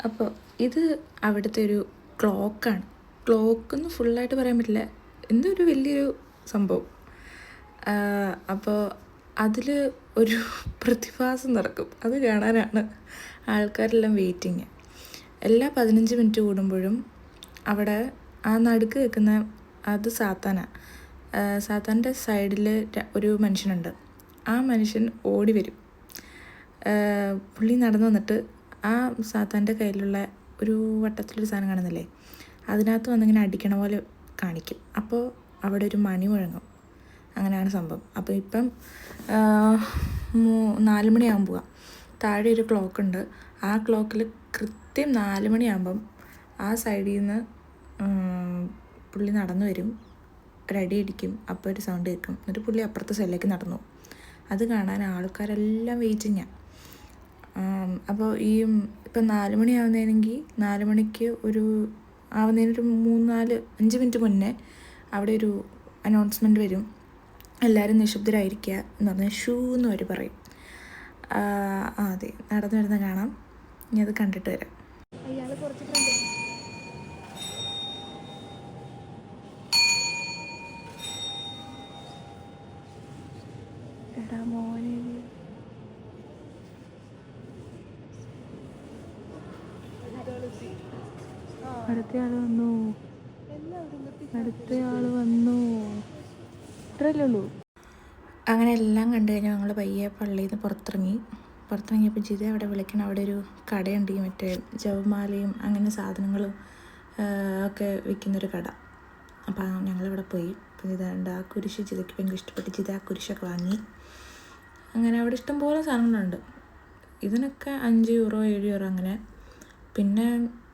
അപ്പോൾ ഇത് അവിടുത്തെ ഒരു ക്ലോക്കാണ്. ക്ലോക്കെന്ന് ഫുള്ളായിട്ട് പറയാൻ പറ്റില്ല, എന്തോ ഒരു വലിയൊരു സംഭവം. അപ്പോൾ അതിൽ ഒരു പ്രതിഭാസം നടക്കും. അത് കാണാനാണ് ആൾക്കാരെല്ലാം വെയിറ്റിങ്. എല്ലാ 15 മിനിറ്റ് കൂടുമ്പോഴും അവിടെ ആ നടുക്ക് വെക്കുന്ന അത് സാത്താനാണ്. സാത്താൻ്റെ സൈഡിൽ ഒരു മനുഷ്യനുണ്ട്. ആ മനുഷ്യൻ ഓടി വരും. പുള്ളി നടന്നു വന്നിട്ട് ആ സാത്താൻ്റെ കയ്യിലുള്ള ഒരു വട്ടത്തിലൊരു സാധനം കാണുന്നില്ലേ, അതിനകത്ത് വന്നിങ്ങനെ അടിക്കണ പോലെ കാണിക്കും. അപ്പോൾ അവിടെ ഒരു മണി മുഴങ്ങും. അങ്ങനെയാണ് സംഭവം. അപ്പോൾ ഇപ്പം 4 മണിയാകുമ്പോൾ താഴെ ഒരു ക്ലോക്കുണ്ട്. ആ ക്ലോക്കിൽ കൃത്യം 4 മണിയാകുമ്പം ആ സൈഡിൽ നിന്ന് പുള്ളി നടന്നു വരും, ഒരടി അടിക്കും, അപ്പോൾ ഒരു സൗണ്ട് കേൾക്കും. എന്നിട്ട് പുള്ളി അപ്പുറത്തെ സൈഡിലേക്ക് നടന്നു. അത് കാണാൻ ആൾക്കാരെല്ലാം വെയിറ്റിങ്ങാണ്. അപ്പോൾ ഈ ഇപ്പം 4 മണിയാവുന്നതിനെങ്കിൽ 4 മണിക്ക് ആവുന്നതിനൊരു 3-4-5 മിനിറ്റ് മുന്നേ അവിടെ ഒരു അനൗൺസ്മെൻറ്റ് വരും. എല്ലാവരും നിശബ്ദരായിരിക്കുക എന്ന് പറഞ്ഞാൽ ഷൂ എന്ന് അവർ പറയും. അതെ, നടന്നു വരുന്ന കാണാം. ഇനി അത് കണ്ടിട്ട് വരാം. എടാ മോനെ, അടുത്തയാള് വന്നു. ഇത്രയല്ലേ ഉള്ളൂ. അങ്ങനെ എല്ലാം കണ്ടു കഴിഞ്ഞാൽ ഞങ്ങൾ പയ്യെ പള്ളിയിൽ നിന്ന് പുറത്തിറങ്ങിയപ്പോൾ ജിത അവിടെ വിളിക്കണം. അവിടെ ഒരു കടയുണ്ട്, മറ്റേ ജവമാലയും അങ്ങനെ സാധനങ്ങളും ഒക്കെ വിൽക്കുന്നൊരു കട. അപ്പോൾ ഞങ്ങളിവിടെ പോയി. അപ്പോൾ ജിതയുണ്ട് ആ കുരിശ് ജിതയ്ക്ക് ഭയങ്കര ഇഷ്ടപ്പെട്ട് ജിത ആ കുരിശൊക്കെ വാങ്ങി. അങ്ങനെ അവിടെ ഇഷ്ടംപോലെ സാധനങ്ങളുണ്ട്. ഇതിനൊക്കെ 5 യൂറോ 7 യൂറോ അങ്ങനെ. പിന്നെ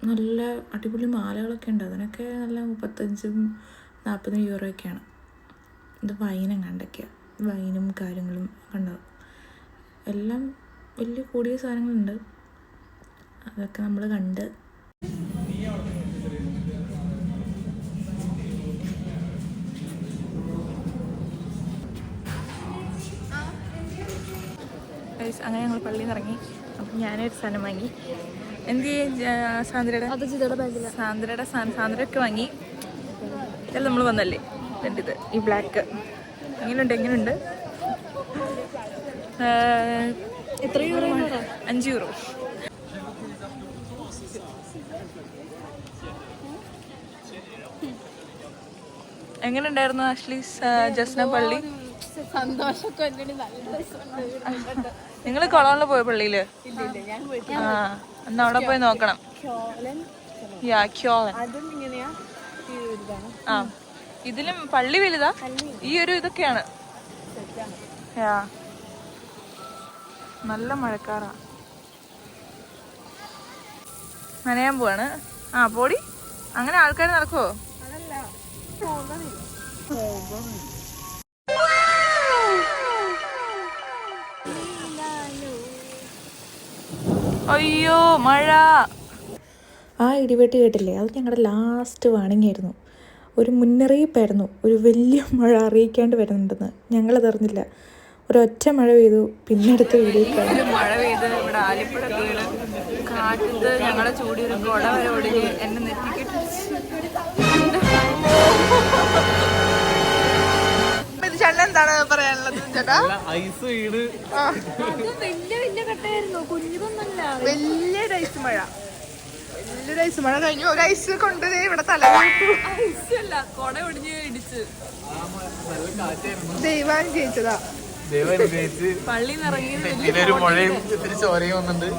നല്ല അടിപൊളി മാലകളൊക്കെ ഉണ്ട്, അതിനൊക്കെ നല്ല 35-40 യൂറോയൊക്കെയാണ്. ഇത് വൈനും കണ്ടൊക്കെയാണ്, വൈനും കാര്യങ്ങളും ഉണ്ടാവും. എല്ലാം വലിയ കൂടിയ സാധനങ്ങളുണ്ട്, അതൊക്കെ നമ്മൾ കണ്ട്. അങ്ങനെ ഞങ്ങൾ പള്ളിയിൽ നിന്ന് ഇറങ്ങി. അപ്പം ഞാനൊരു സാധനം വാങ്ങി. എന്ത് സാന്ദ്രയുടെ സാന്ദ്രയൊക്കെ വാങ്ങി. ഇതെല്ലാം നമ്മൾ വന്നല്ലേ. ഇത് ഈ ബ്ലാക്ക് എങ്ങനെയുണ്ട്? എത്ര യൂറോ? 5 യൂറോ. എങ്ങനെയുണ്ടായിരുന്നു ആഷ്ലി ജസ്ന പള്ളി? നിങ്ങൾ കൊളോണിൽ പോയ പള്ളിയില്? ആ, എന്നാ അവിടെ പോയി നോക്കണം. ആ, ഇതിലും പള്ളി വലുതാ. ഈ ഒരു ഇതൊക്കെയാണ്. നല്ല മഴക്കാറാ. നനയാൻ പോവാണ്. ആ പോടി. അങ്ങനെ ആൾക്കാർ നടക്കുവോ? അയ്യോ മഴ. ആ ഇടിവെട്ട് കേട്ടില്ലേ? അത് ഞങ്ങളുടെ ലാസ്റ്റ് വാണിംഗ് ആയിരുന്നു, ഒരു മുന്നറിയിപ്പായിരുന്നു. ഒരു വലിയ മഴ അറിയിക്കാണ്ട് വരുന്നുണ്ടെന്ന് ഞങ്ങളതറിഞ്ഞില്ല. ഒരൊറ്റ മഴ പെയ്തു, പിന്നെ അടുത്ത വീഡിയോ മഴ പെയ്ത് ഇവിടെ ആലിപ്പുഴ വീട് കാറ്റത്ത് ഞങ്ങളുടെ ചൂടി ഒരു കുട വരെ ഒടിഞ്ഞ് എന്നെ നെറ്റിക്കിട്ട്. ചേട്ടൻ എന്താണ് പറയാനുള്ളത്? ചേട്ടാ വലിയൊരു ഐസ് മഴ കഴിഞ്ഞു. ഒരു ഐസ് കൊണ്ട് ഇവിടെ തല കൊട ഒടിഞ്ഞ് ഇടിച്ച് ദൈവം ജയിച്ചതാ. പള്ളി വന്നിട്ടുണ്ട്.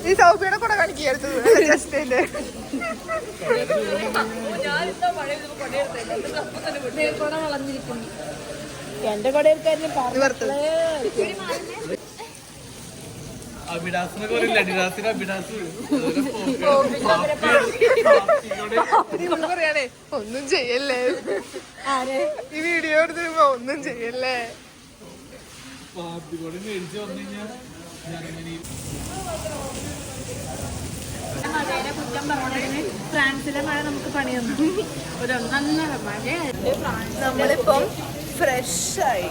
ഈ സൗഫിയുടെ കൂടെ കാണിക്കരുത്. ജസ്റ്റിന്റെ എന്റെ കൊടയൽക്കാരനെ പറയാണേ ഒന്നും ചെയ്യല്ലേ, ഈ വീഡിയോ എടുത്തിരുമ്പോ ഒന്നും ചെയ്യല്ലേ. മഴയുടെ കുറ്റം പറഞ്ഞതിന് ഫ്രാൻസിലെ മഴ നമുക്ക് പണി തന്നു. ഒരു ഒന്നൊന്നര മഴ. നമ്മളിപ്പം ഫ്രഷായി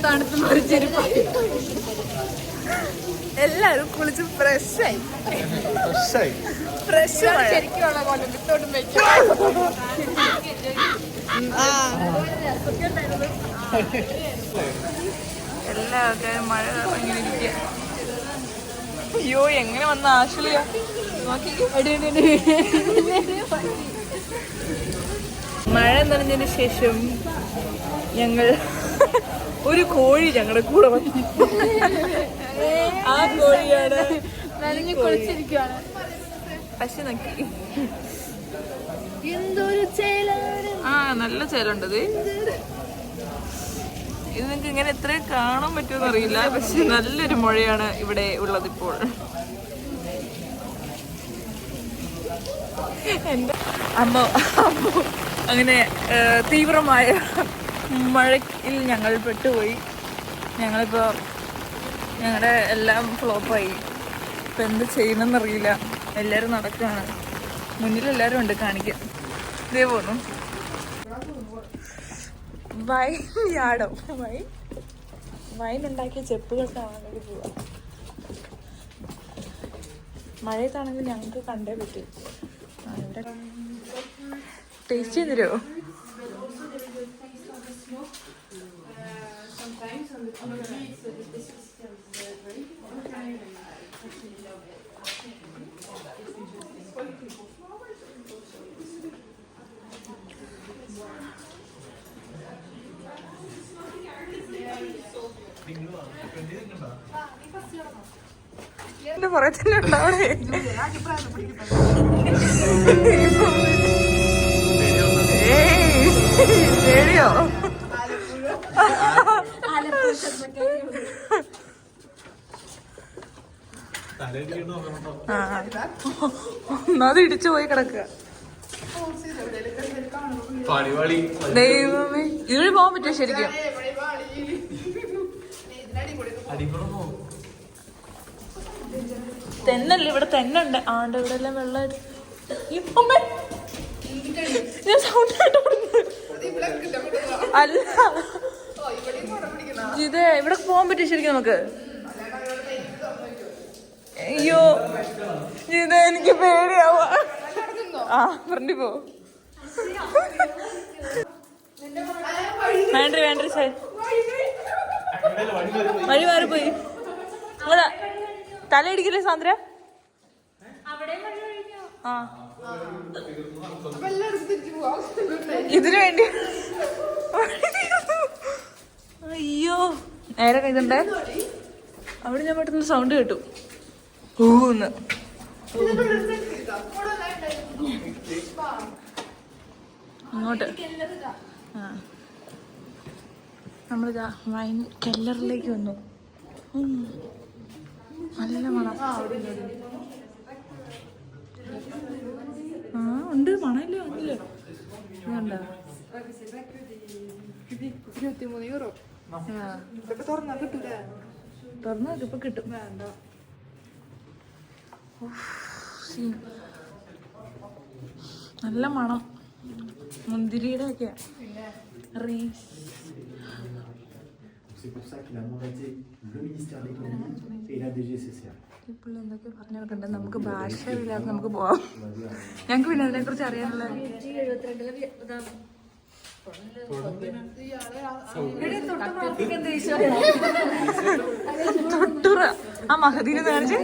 തണുത്ത് മറിച്ചെരുപ്പായി എല്ലാരും കുളിച്ച് ഫ്രഷായി. ശരിക്കുള്ള കൊല്ലത്തോട്ടും വെക്കും. എല്ലാ ആൾക്കാരും മഴ ഇങ്ങനെ ഇരിക്കുക. അയ്യോ എങ്ങനെ വന്ന ആശ്ലിയാ മഴ നനഞ്ഞതിന് ശേഷം ഞങ്ങൾ ഒരു കോഴി ഞങ്ങളുടെ കൂടെ വന്നു. ആ കോഴിയാണ് നനഞ്ഞു കുളിച്ചിരിക്കുകയാണ്. പശു നോക്കി. എന്തൊരു ചേലാണ്. ആ നല്ല ചേലുണ്ടത്. ഇത് നിങ്ങൾക്ക് ഇങ്ങനെ എത്ര കാണാൻ പറ്റുമെന്ന് അറിയില്ല, പക്ഷെ നല്ലൊരു മഴയാണ് ഇവിടെ ഉള്ളത് ഇപ്പോൾ. എൻ്റെ അമ്മ അങ്ങനെ തീവ്രമായ മഴയിൽ ഞങ്ങൾ പെട്ടുപോയി. ഞങ്ങളിപ്പോൾ ഞങ്ങളുടെ എല്ലാം ഫ്ലോപ്പായി. ഇപ്പം എന്ത് ചെയ്യണമെന്നറിയില്ല. എല്ലാവരും നടക്കുകയാണ്, മുന്നിലെല്ലാവരും ഉണ്ട് കാണിക്കാൻ. ഇതേ പോന്നു വൈൻയാടോ വൈൻ ഉണ്ടാക്കിയ ചെപ്പുകൾ കാണാൻ വേണ്ടി പോവാ. മഴയത്താണെങ്കിൽ ഞങ്ങൾക്ക് കണ്ടേ പറ്റും. ടേസ്റ്റ് ചെയ്തരോ? എന്റെ പുറത്തന്നെ ഉണ്ടാവണേ. പേടിയോ? ഒന്നാമത് ഇടിച്ചു പോയി കിടക്കുക. ദൈവമേ, ഇതിൽ പോകാൻ പറ്റുമോ ശരിക്കും? തെന്നല്ലേ ഇവിടെ തെന്നുണ്ട്. ആണ്ട് ഇവിടെ എല്ലാം വെള്ളം ഞാൻ സൗണ്ട് അല്ല. ഇത് ഇവിടെ പോകാൻ പറ്റും ശരിക്കും നമുക്ക്? അയ്യോ ഇത് എനിക്ക് പേടിയാവാ. ആ ഫ്രണ്ടി പോ. വേണ്ട വേണ്ട വഴി മാറിപ്പോയി. നിങ്ങള് തലയിടിക്കില്ലേ സാന്ദ്ര? ആ ഇതിനു വേണ്ടി. അയ്യോ നേരെ കൈതണ്ടേ. അവിടെ ഞാൻ പെട്ടെന്ന് സൗണ്ട് കേട്ടു. ഊന്ന് അങ്ങോട്ട്. ആ നമ്മളിതാ വൈൻ കെല്ലറിലേക്ക് വന്നു. നല്ല മണം. ആ ഉണ്ട്, മണമില്ല വന്നില്ല. വേണ്ട 23 euro. തുറന്നാ കിട്ടൂലേ? തുറന്നു ഇപ്പൊ കിട്ടും. വേണ്ട. നല്ല മണം മുന്തിരിയുടെ ഒക്കെയാ. ഇപ്പോൾ എന്തൊക്കെ പറഞ്ഞു കൊടുക്കണ്ടേ? നമുക്ക് ഭാഷയില്ലാതെ നമുക്ക് പോവാം. ഞങ്ങൾക്ക് പിന്നെ അതിനെ കുറിച്ച് അറിയാനുള്ള തൊട്ടുറ. ആ മഹദീനെ കാണിച്ച്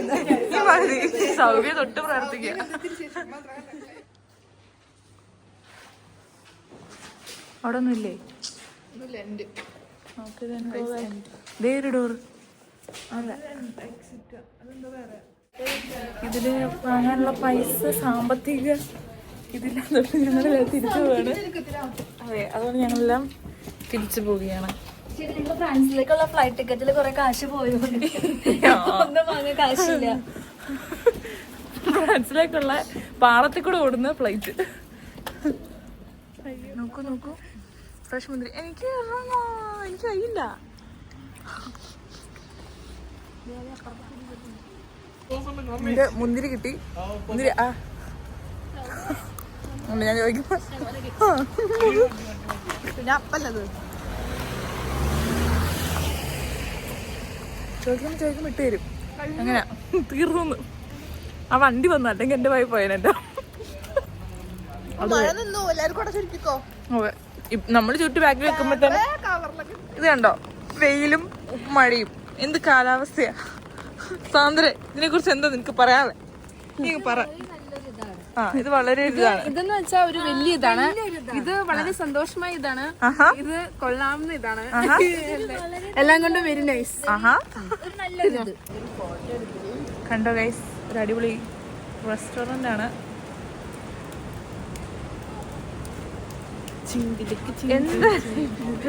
ഈ മഹദി സൗകര്യ തൊട്ട് പ്രാർത്ഥിക്കുക. അവിടെ ഒന്നും ഇല്ലേ? ഒരു ഡോറ്. അല്ല ഇതില് വാങ്ങാനുള്ള പൈസ സാമ്പത്തിക ഇതില്ലാത്തോണ്ട് ഞങ്ങളെല്ലാം തിരിച്ചു പോവാണ്. അതെ, അതുകൊണ്ട് ഞങ്ങളെല്ലാം തിരിച്ചു പോവുകയാണ്. ഫ്രാൻസിലേക്കുള്ള ഫ്ലൈറ്റ് ടിക്കറ്റിൽ കുറെ കാശ് പോയോണ്ട് ഒന്നും വാങ്ങാൻ കാശില്ല. ഫ്രാൻസിലേക്കുള്ള പാളത്തിൽ കൂടെ ഓടുന്ന ഫ്ലൈറ്റ്. നോക്കൂ നോക്കൂ, ഫ്രഷ് മുന്തിരി. എനിക്ക് കഴിയില്ല. എന്റെ മുന്തിരി കിട്ടി. മുന്തിരി ആ ഞാൻ ചോദിക്കുമ്പോ പിന്നെ അപ്പല്ലത് ചോദിക്കുമ്പോ ഇട്ട് തരും. അങ്ങനെ തീർന്നു. ആ വണ്ടി വന്നു, അല്ലെങ്കിൽ എന്റെ വായി പോയനെന്റെ. മഴ നിന്നു. എല്ലാരും കൂടെ ചുരുക്കിക്കോ. അതെ, നമ്മള് ചുറ്റു ബാക്കിൽ വെക്കുമ്പോ തന്നെ ഇത് കണ്ടോ, വെയിലും മഴയും. എന്ത് കാലാവസ്ഥയാ സാന്ദ്ര. ഇതിനെ കുറിച്ച് എന്താ നിനക്ക് പറയാതെ? നീ പറ. ആ ഇത് വളരെ ഇതാണ്. ഇതെന്ന് വെച്ചാ ഒരു വലിയ ഇതാണ്. ഇത് വളരെ സന്തോഷമായ ഇതാണ്. ഇത് കൊള്ളാവുന്ന ഇതാണ്. എല്ലാം കൊണ്ടും വെരി നൈസ്. കണ്ടോ ഗൈസ്, ഒരു അടിപൊളി റെസ്റ്റോറന്റ് ആണ്.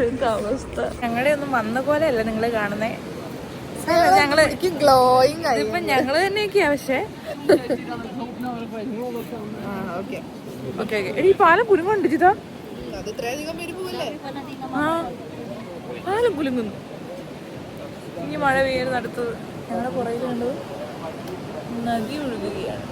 എന്താ അവസ്ഥ? ഞങ്ങളുടെ ഒന്നും വന്ന പോലെ അല്ല നിങ്ങള് കാണുന്നേ. ഞങ്ങള് ഗ്ലോയിങ് ഇപ്പൊ ഞങ്ങള് തന്നെയൊക്കെയാ. പക്ഷെ ഓക്കെ ഈ പാലം കുലുങ്ങുണ്ട് ജിതാ. ആ പാലം കുലുങ്ങുന്നു. ഇനി മഴ പെയ്യുന്ന അടുത്തത് ഞങ്ങളുടെ പുറകിൽ കണ്ടത് നദി ഒഴുകുകയാണ്.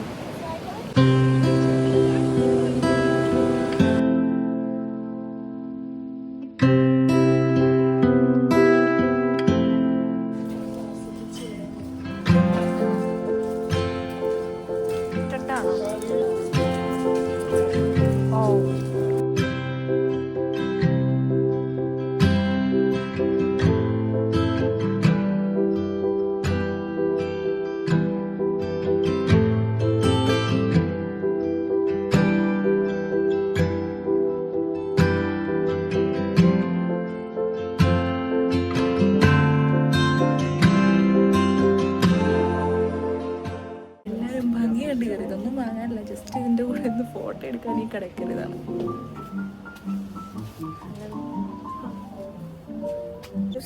ഫോട്ടോ എടുക്കാൻ ഈ കിടക്കരുതാണ്.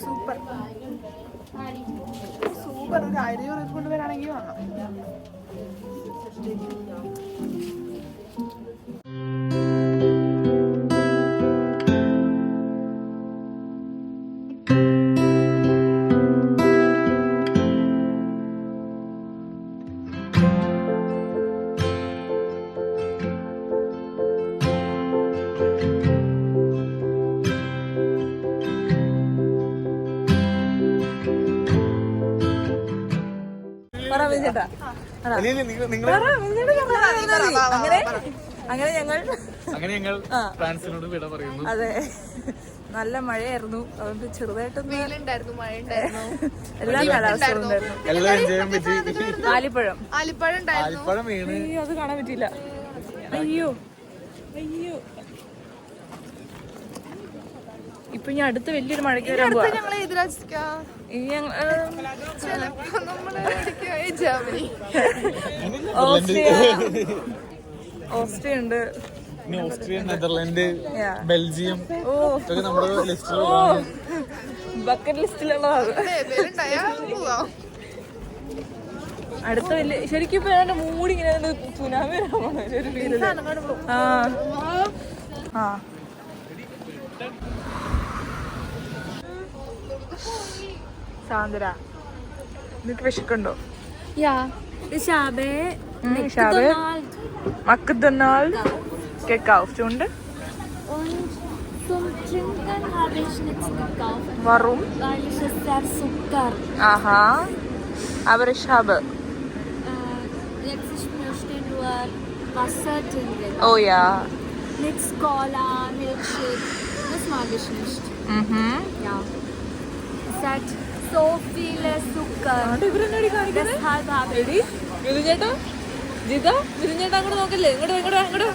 Super super. ഒരു 1000 കൊണ്ടുവരാണെങ്കിൽ വാങ്ങാം. അങ്ങനെ ഞങ്ങൾ ഫ്രാൻസിനോട് വിട പറയുന്നു. അതെ, നല്ല മഴയായിരുന്നു. അതുകൊണ്ട് ചെറുതായിട്ടൊന്നും എല്ലാ കാലാവസ്ഥയും ഉണ്ടായിരുന്നു. എല്ലാം എൻജോയ് ചെയ്യാൻ പറ്റി. ആലിപ്പഴം വീണ് അത് കാണാൻ പറ്റിയില്ല. അയ്യോ അയ്യോ. ഇപ്പൊ ഞാൻ അടുത്ത വലിയൊരു മഴയ്ക്ക് വരാൻ പോവാ. ഓസ്ട്രിയ ഉണ്ട്, ഓസ്ട്രിയ, നെതർലാൻഡ്, ബെൽജിയം ഇതൊക്കെ നമ്മുടെ ലിസ്റ്റിൽ ബക്കറ്റ് ലിസ്റ്റിലുള്ളതാണ്. അടുത്ത വലിയ ശരിക്കും ഇപ്പൊ എന്റെ മൂടി ഇങ്ങനെ സുനാമി ഒരു ഫീൽ. സാന്ദ്ര, നിനക്ക് വിശക്കുണ്ടോ? McDonald gekauft und zum Trinken habe ich nichts gekauft. Warum? Weil ich es sehr Zucker. Aha, aber ich habe. Jetzt ich möchte nur Wasser trinken. Oh ja. Nichts Cola, Milkshake. Das mag ich nicht. Ja. Es hat so viele Zucker. Deshalb habe ich. അങ്ങോട്ട് നോക്കല്ലേ, നിങ്ങളവിടെ അങ്ങനെ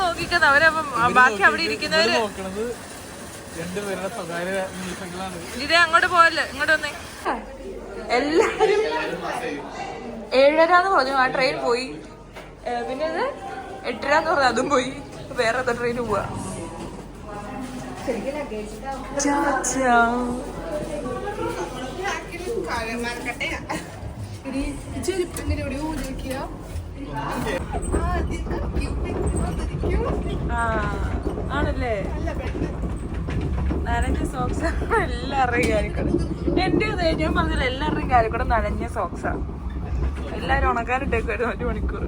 നോക്കിക്കുന്നത്. അവരപ്പം ബാക്കി അവിടെ ഇരിക്കുന്നവര് ഇത് അങ്ങോട്ട് പോയല്ലേ, ഇങ്ങോട്ട് വന്നേ. എല്ലാരും 7:30 പറഞ്ഞു, ആ ട്രെയിൻ പോയി. പിന്നെ ഇത് 8:30 പറഞ്ഞു, അതും പോയി. വേറെ ട്രെയിന് പോവാ. ആണല്ലേ, നനഞ്ഞ സോക്സ് എല്ലാവരുടെയും കാര്യക്കൂടെ. എന്റെ ഞാൻ പറഞ്ഞില്ല, എല്ലാവരുടെയും കാര്യക്കൂടെ നനഞ്ഞ സോക്സാ. എല്ലാരും ഉണക്കാനിട്ടേക്കുമായിരുന്നു 1 മണിക്കൂർ.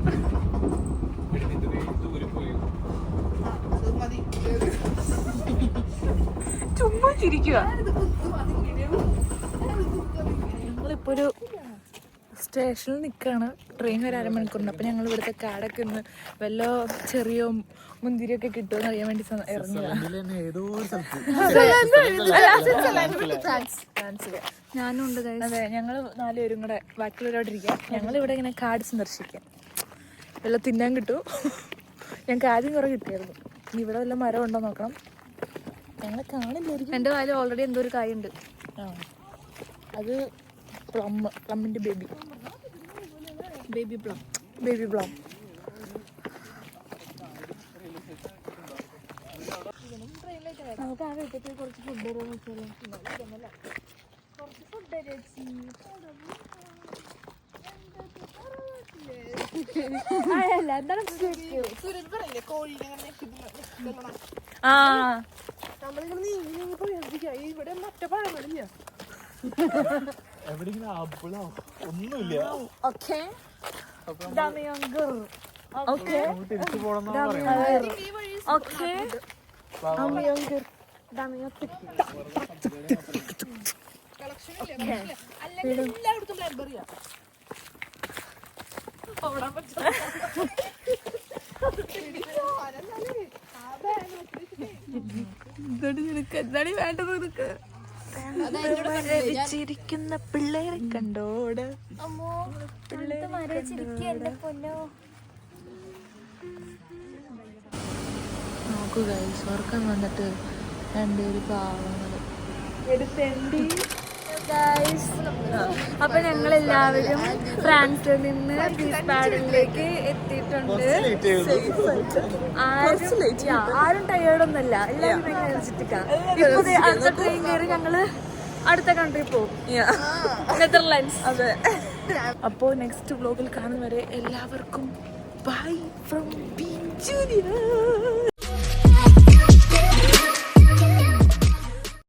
ചുമ്മാ ചിരിക്കുക. ഞങ്ങളിപ്പോ ഒരു സ്റ്റേഷനിൽ നിൽക്കുകയാണ്. ട്രെയിൻ ഒരു 1/2 മണിക്കൂറുണ്ട്. അപ്പം ഞങ്ങൾ ഇവിടുത്തെ കാടൊക്കെ ഒന്ന് വല്ല ചെറിയോ മുന്തിരിയൊക്കെ കിട്ടുമെന്ന് അറിയാൻ വേണ്ടി ഇറങ്ങിയതാണ്. ഞാനും ഉണ്ട്. അതെ, ഞങ്ങൾ 4 പേരും കൂടെ ബാക്കിയുള്ളവരോട് ഇരിക്കാം. ഞങ്ങളിവിടെ ഇങ്ങനെ കാട് സന്ദർശിക്കാം. വല്ല തിന്നാൻ കിട്ടുമോ? ഞങ്ങൾക്ക് ആദ്യം കുറേ കിട്ടിയായിരുന്നു. ഇനി ഇവിടെ വല്ല മരം ഉണ്ടോ നോക്കണം. ഞങ്ങളെ കാണില്ലായിരിക്കും. എൻ്റെ വായിൽ ഓൾറെഡി എന്തോ ഒരു കായുണ്ട്. അത് പ്ലമ്മിന്റെ ബേബി പ്ലം. നമുക്ക് ആ വീട്ടിൽ കുറച്ച് ഫുഡ് ഇവിടെ മറ്റേ പഴങ്ങളില്ല. ഒന്നുമില്ല. എന്താണ് വേണ്ടത്? നിനക്ക് ചിരിക്കുന്ന പിള്ളേരെ കണ്ടോട്. നോക്കൂ ഗൈസ്, ഉറക്കം വന്നിട്ട് 2 പാവങ്ങള്. അപ്പൊ ഞങ്ങൾ എല്ലാവരും ഫ്രാൻസിൽ നിന്ന് വിസ്ബാഡനിലേക്ക് എത്തിയിട്ടുണ്ട്. ആരും ടയേർഡൊന്നുമല്ല, എല്ലാവരും ഭയങ്കര എനർജറ്റിക്കാ. ഇപ്പൊ അടുത്ത ട്രെയിൻ കയറി ഞങ്ങള് അടുത്ത കൺട്രി പോകും, നെതർലാൻഡ്സ്. അതെ. അപ്പോ നെക്സ്റ്റ് വ്ലോഗിൽ കാണുന്നവരെ എല്ലാവർക്കും ബൈ ഫ്രം ബി ജൂനിയർ.